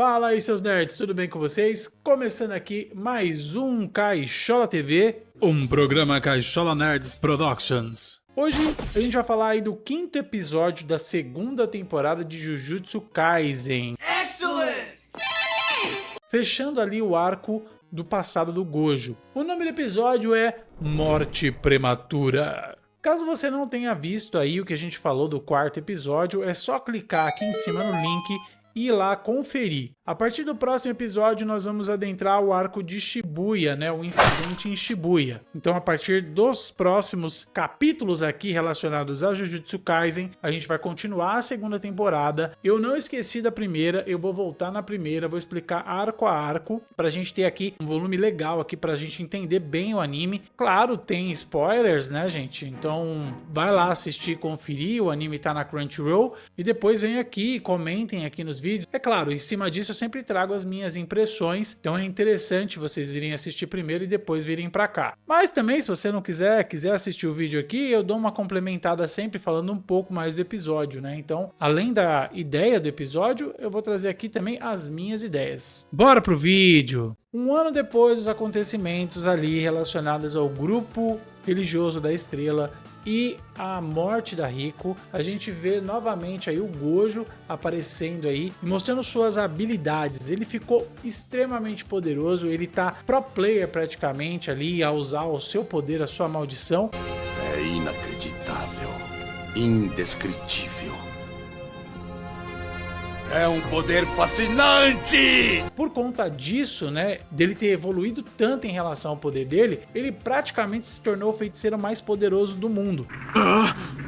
Fala aí, seus nerds, tudo bem com vocês? Começando aqui mais um Caixola TV, um programa Caixola Nerds Productions. Hoje a gente vai falar aí do 5º episódio da 2ª temporada de Jujutsu Kaisen. Excellent! Fechando ali o arco do passado do Gojo. O nome do episódio é Morte Prematura. Caso você não tenha visto aí o que a gente falou do 4º episódio, é só clicar aqui em cima no link e ir lá conferir. A partir do próximo episódio nós vamos adentrar o arco de Shibuya, né, o incidente em Shibuya. Então a partir dos próximos capítulos aqui relacionados a Jujutsu Kaisen, a gente vai continuar a 2ª temporada. Eu não esqueci da primeira, eu vou voltar na primeira, vou explicar arco a arco, pra gente ter aqui um volume legal aqui pra gente entender bem o anime. Claro, tem spoilers, né, gente? Então vai lá assistir, conferir, o anime tá na Crunchyroll e depois vem aqui e comentem aqui nos vídeos. É claro, em cima disso eu sempre trago as minhas impressões, então é interessante vocês irem assistir primeiro e depois virem pra cá. Mas também, se você não quiser assistir o vídeo aqui, eu dou uma complementada sempre falando um pouco mais do episódio, né? Então, além da ideia do episódio, eu vou trazer aqui também as minhas ideias. Bora pro vídeo! Um ano depois dos acontecimentos ali relacionados ao grupo religioso da Estrela e a morte da Riko, a gente vê novamente aí o Gojo aparecendo aí e mostrando suas habilidades. Ele ficou extremamente poderoso, ele tá pro player praticamente ali a usar o seu poder, a sua maldição. É inacreditável, indescritível. É um poder fascinante! Por conta disso, né, dele ter evoluído tanto em relação ao poder dele, ele praticamente se tornou o feiticeiro mais poderoso do mundo.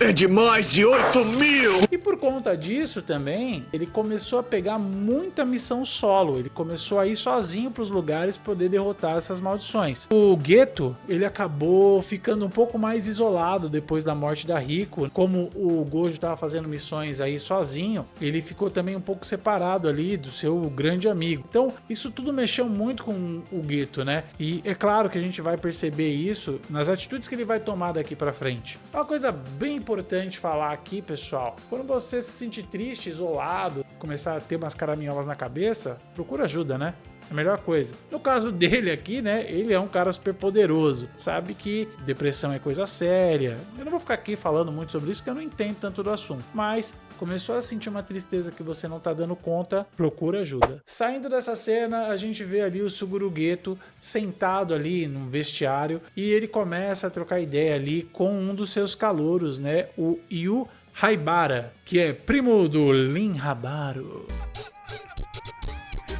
É de mais de 8.000! E por conta disso também, ele começou a pegar muita missão solo. Ele começou a ir sozinho para os lugares poder derrotar essas maldições. O Geto, ele acabou ficando um pouco mais isolado depois da morte da Riko. Como o Gojo estava fazendo missões aí sozinho, ele ficou também um pouco separado ali do seu grande amigo. Então, isso tudo mexeu muito com o Geto, né? E é claro que a gente vai perceber isso nas atitudes que ele vai tomar daqui pra frente. Uma coisa bem importante falar aqui, pessoal, quando você se sentir triste, isolado, começar a ter umas caraminholas na cabeça, procura ajuda, né? A melhor coisa. No caso dele aqui, né, ele é um cara super poderoso, sabe que depressão é coisa séria. Eu não vou ficar aqui falando muito sobre isso porque eu não entendo tanto do assunto, mas começou a sentir uma tristeza que você não tá dando conta, procura ajuda. Saindo dessa cena, a gente vê ali o Suguru Geto sentado ali num vestiário e ele começa a trocar ideia ali com um dos seus calouros, né, o Yu Haibara, que é primo do Lin Habaru.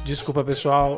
Desculpa, pessoal,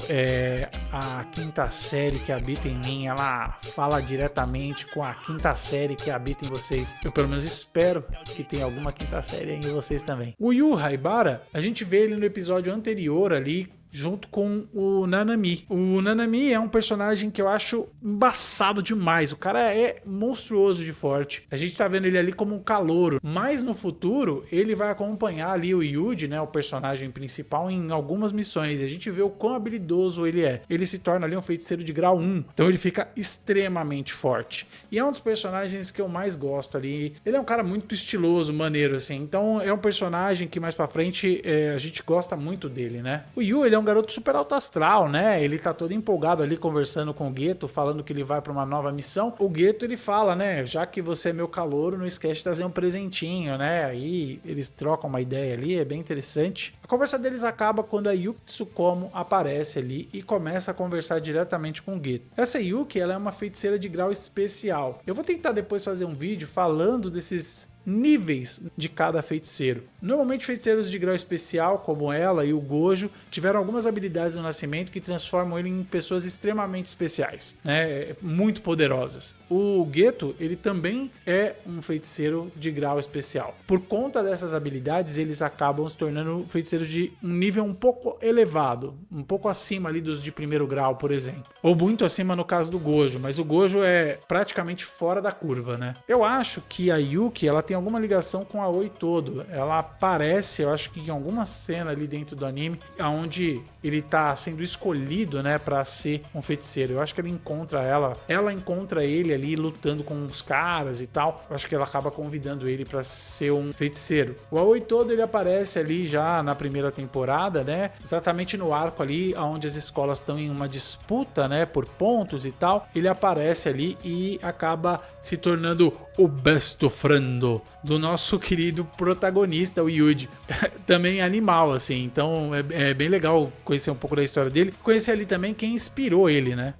a 5ª série que habita em mim, ela fala diretamente com a 5ª série que habita em vocês. Eu pelo menos espero que tenha alguma 5ª série em vocês também. O Yu Haibara, a gente vê ele no episódio anterior ali, junto com o Nanami. O Nanami é um personagem que eu acho embaçado demais. O cara é monstruoso de forte. A gente tá vendo ele ali como um calouro. Mas no futuro, ele vai acompanhar ali o Yuji, né, o personagem principal, em algumas missões. E a gente vê o quão habilidoso ele é. Ele se torna ali um feiticeiro de grau 1. Então ele fica extremamente forte. E é um dos personagens que eu mais gosto ali. Ele é um cara muito estiloso, maneiro, assim. Então é um personagem que mais pra frente a gente gosta muito dele, né? O Yu, ele é um garoto super alto astral, né? Ele tá todo empolgado ali conversando com o Geto, falando que ele vai pra uma nova missão. O Geto, ele fala, né? Já que você é meu calouro, não esquece de trazer um presentinho, né? Aí eles trocam uma ideia ali, é bem interessante. A conversa deles acaba quando a Yuki Tsukomo aparece ali e começa a conversar diretamente com o Geto. Essa Yuki, ela é uma feiticeira de grau especial. Eu vou tentar depois fazer um vídeo falando desses níveis de cada feiticeiro. Normalmente feiticeiros de grau especial como ela e o Gojo tiveram algumas habilidades no nascimento que transformam ele em pessoas extremamente especiais, né? Muito poderosas. O Geto, ele também é um feiticeiro de grau especial. Por conta dessas habilidades, eles acabam se tornando feiticeiros de um nível um pouco elevado, um pouco acima ali dos de 1º grau, por exemplo. Ou muito acima no caso do Gojo, mas o Gojo é praticamente fora da curva, né? Eu acho que a Yuki, ela tem tem alguma ligação com a Oi Todo. Ela aparece, eu acho que em alguma cena ali dentro do anime, onde ele tá sendo escolhido, né, pra ser um feiticeiro. Eu acho que ele encontra ela encontra ele ali lutando com os caras e tal. Eu acho que ela acaba convidando ele pra ser um feiticeiro. O Aoi Todo, ele aparece ali já na primeira temporada, né, exatamente no arco ali onde as escolas estão em uma disputa, né, por pontos e tal. Ele aparece ali e acaba se tornando o best friend do nosso querido protagonista, o Yuji. Também animal, assim. Então é bem legal conhecer um pouco da história dele. Conhecer ali também quem inspirou ele, né?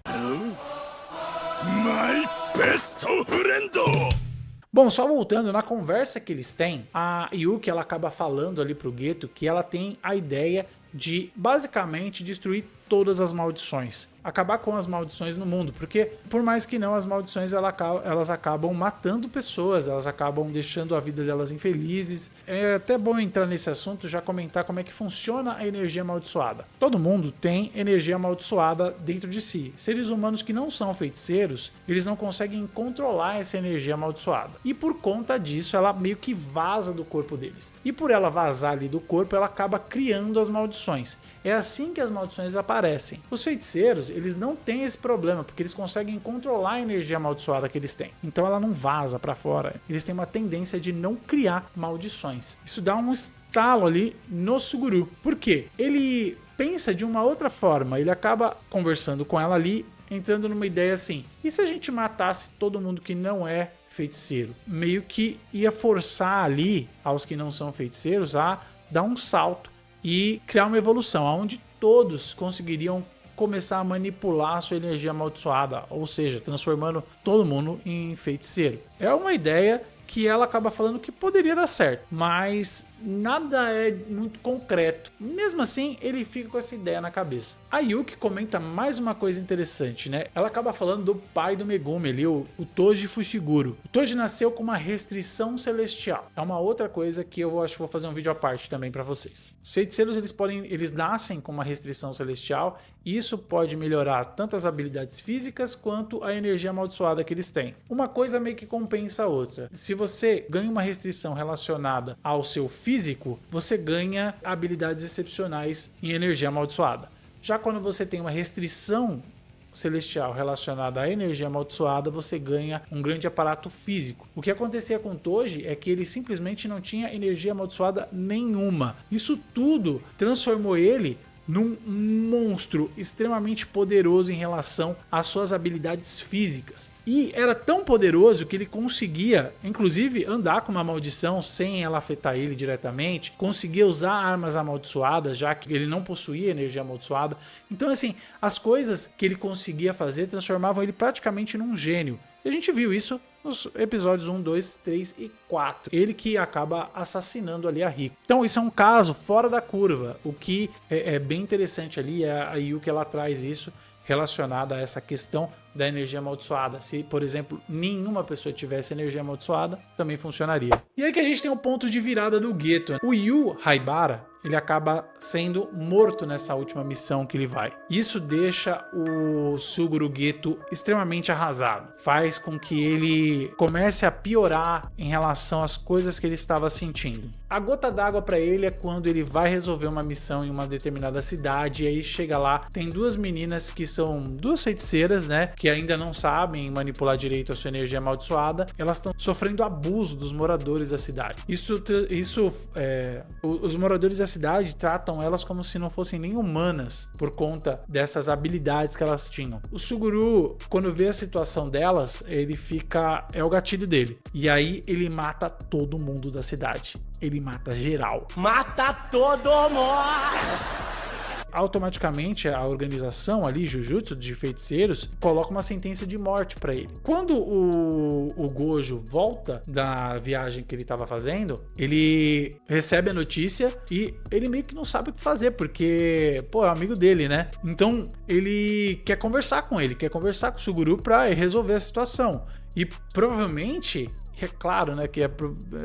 My best friend! Bom, só voltando, na conversa que eles têm, a Yuki, ela acaba falando ali pro Geto que ela tem a ideia de basicamente destruir todas as maldições, acabar com as maldições no mundo, porque por mais que não, as maldições elas acabam matando pessoas, elas acabam deixando a vida delas infelizes. É até bom entrar nesse assunto, já comentar como é que funciona a energia amaldiçoada. Todo mundo tem energia amaldiçoada dentro de si. Seres humanos que não são feiticeiros, eles não conseguem controlar essa energia amaldiçoada, e por conta disso ela meio que vaza do corpo deles, e por ela vazar ali do corpo, ela acaba criando as maldições. É assim que as maldições aparecem. Os feiticeiros, eles não têm esse problema, porque eles conseguem controlar a energia amaldiçoada que eles têm. Então ela não vaza pra fora. Eles têm uma tendência de não criar maldições. Isso dá um estalo ali no Suguru. Por quê? Ele pensa de uma outra forma. Ele acaba conversando com ela ali, entrando numa ideia assim: e se a gente matasse todo mundo que não é feiticeiro? Meio que ia forçar ali aos que não são feiticeiros a dar um salto e criar uma evolução, onde todos conseguiriam começar a manipular a sua energia amaldiçoada, ou seja, transformando todo mundo em feiticeiro. É uma ideia que ela acaba falando que poderia dar certo, mas nada é muito concreto. Mesmo assim, ele fica com essa ideia na cabeça. A Yuki comenta mais uma coisa interessante, né? Ela acaba falando do pai do Megumi ali, o Toji Fushiguro. O Toji nasceu com uma restrição celestial. É uma outra coisa que eu acho que vou fazer um vídeo à parte também para vocês. Os feiticeiros, eles nascem com uma restrição celestial, e isso pode melhorar tanto as habilidades físicas quanto a energia amaldiçoada que eles têm. Uma coisa meio que compensa a outra. Se você ganha uma restrição relacionada ao seu físico, você ganha habilidades excepcionais em energia amaldiçoada. Já quando você tem uma restrição celestial relacionada à energia amaldiçoada, você ganha um grande aparato físico. O que acontecia com Toji é que ele simplesmente não tinha energia amaldiçoada nenhuma. Isso tudo transformou ele num monstro extremamente poderoso em relação às suas habilidades físicas. E era tão poderoso que ele conseguia, inclusive, andar com uma maldição sem ela afetar ele diretamente, conseguia usar armas amaldiçoadas, já que ele não possuía energia amaldiçoada. Então, assim, as coisas que ele conseguia fazer transformavam ele praticamente num gênio. E a gente viu isso nos episódios 1, 2, 3 e 4. Ele que acaba assassinando ali a Riko. Então isso é um caso fora da curva. O que é bem interessante ali é a Yuki, ela traz isso relacionado a essa questão da energia amaldiçoada. Se, por exemplo, nenhuma pessoa tivesse energia amaldiçoada, também funcionaria. E aí que a gente tem um ponto de virada do Geto. O Yu Haibara, ele acaba sendo morto nessa última missão que ele vai. Isso deixa o Suguru Geto extremamente arrasado. Faz com que ele comece a piorar em relação às coisas que ele estava sentindo. A gota d'água para ele é quando ele vai resolver uma missão em uma determinada cidade, e aí chega lá, tem duas meninas que são duas feiticeiras, né, que ainda não sabem manipular direito a sua energia amaldiçoada. Elas estão sofrendo abuso dos moradores da cidade. Os moradores da cidade tratam elas como se não fossem nem humanas por conta dessas habilidades que elas tinham. O Suguru, quando vê a situação delas, ele fica... é o gatilho dele. E aí ele mata todo mundo da cidade. Ele mata geral. Mata todo mundo! Automaticamente a organização ali, Jujutsu, de feiticeiros, coloca uma sentença de morte pra ele. Quando o Gojo volta da viagem que ele estava fazendo, ele recebe a notícia e ele meio que não sabe o que fazer, porque, pô, é amigo dele, né? Então ele quer conversar com ele, quer conversar com o Suguru pra resolver a situação. E provavelmente E é claro, né, que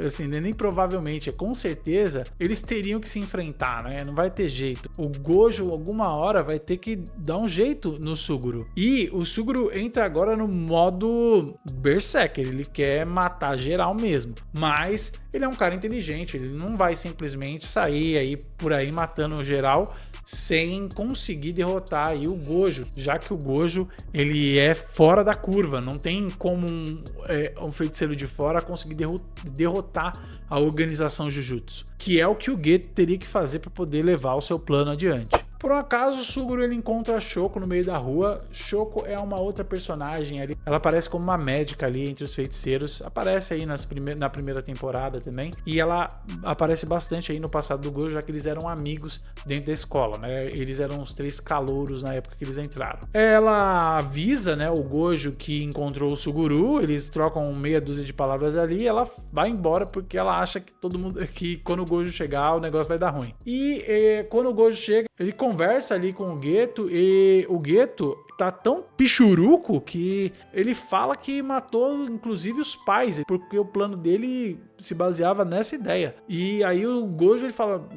assim, nem provavelmente, com certeza, eles teriam que se enfrentar, né? Não vai ter jeito. O Gojo, alguma hora, vai ter que dar um jeito no Suguru. E o Suguru entra agora no modo Berserker, ele quer matar geral mesmo. Mas ele é um cara inteligente, ele não vai simplesmente sair aí por aí matando geral sem conseguir derrotar aí o Gojo, já que o Gojo ele é fora da curva, não tem como um feiticeiro de fora conseguir derrotar a organização Jujutsu, que é o que o Geto teria que fazer para poder levar o seu plano adiante. Por um acaso, o Suguru ele encontra a Shoko no meio da rua. Shoko é uma outra personagem ali. Ela aparece como uma médica ali entre os feiticeiros. Aparece aí na primeira temporada também. E ela aparece bastante aí no passado do Gojo, já que eles eram amigos dentro da escola, né? Eles eram os 3 calouros na época que eles entraram. Ela avisa, né, o Gojo que encontrou o Suguru. Eles trocam meia dúzia de palavras ali. E ela vai embora porque ela acha que quando o Gojo chegar, o negócio vai dar ruim. E quando o Gojo chega, ele conversa ali com o Geto e o Geto tá tão pichuruco que ele fala que matou inclusive os pais, porque o plano dele se baseava nessa ideia. E aí o Gojo ele fala: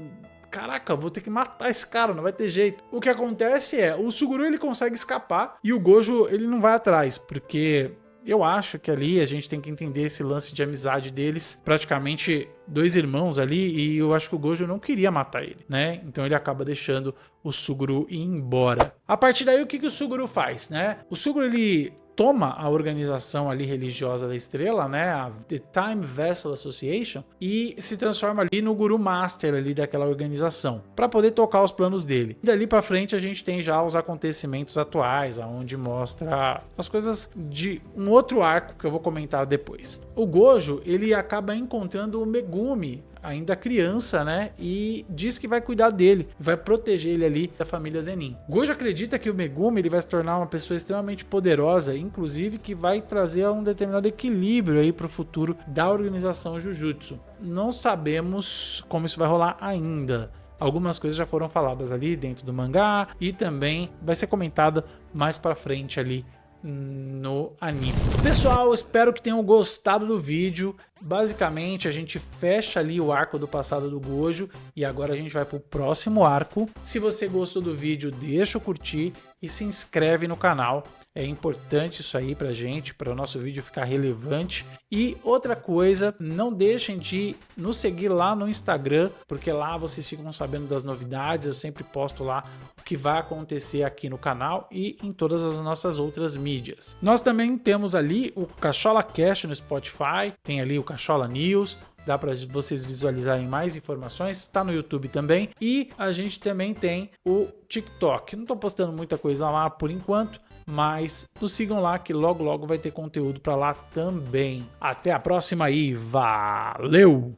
caraca, vou ter que matar esse cara, não vai ter jeito. O que acontece é, o Suguru ele consegue escapar e o Gojo ele não vai atrás, porque eu acho que ali a gente tem que entender esse lance de amizade deles, praticamente 2 irmãos ali, e eu acho que o Gojo não queria matar ele, né? Então ele acaba deixando o Suguru ir embora. A partir daí, o que o Suguru faz, né? O Suguru ele toma a organização ali religiosa da estrela, né, a The Time Vessel Association, e se transforma ali no Guru Master ali daquela organização, para poder tocar os planos dele. E dali para frente a gente tem já os acontecimentos atuais, onde mostra as coisas de um outro arco que eu vou comentar depois. O Gojo, ele acaba encontrando o Megumi, ainda criança, né? E diz que vai cuidar dele, vai proteger ele ali da família Zenin. Gojo acredita que o Megumi ele vai se tornar uma pessoa extremamente poderosa, inclusive que vai trazer um determinado equilíbrio aí para o futuro da organização Jujutsu. Não sabemos como isso vai rolar ainda. Algumas coisas já foram faladas ali dentro do mangá e também vai ser comentada mais para frente ali no anime. Pessoal, espero que tenham gostado do vídeo. Basicamente a gente fecha ali o arco do passado do Gojo e agora a gente vai pro próximo arco. Se você gostou do vídeo, deixa o curtir e se inscreve no canal. É importante isso aí pra gente, para o nosso vídeo ficar relevante. E outra coisa, não deixem de nos seguir lá no Instagram, porque lá vocês ficam sabendo das novidades. Eu sempre posto lá o que vai acontecer aqui no canal e em todas as nossas outras mídias. Nós também temos ali o Cachola Cast no Spotify, tem ali o Cachola News. Dá para vocês visualizarem mais informações, está no YouTube também. E a gente também tem o TikTok. Não estou postando muita coisa lá por enquanto, mas nos sigam lá que logo logo vai ter conteúdo para lá também. Até a próxima e valeu!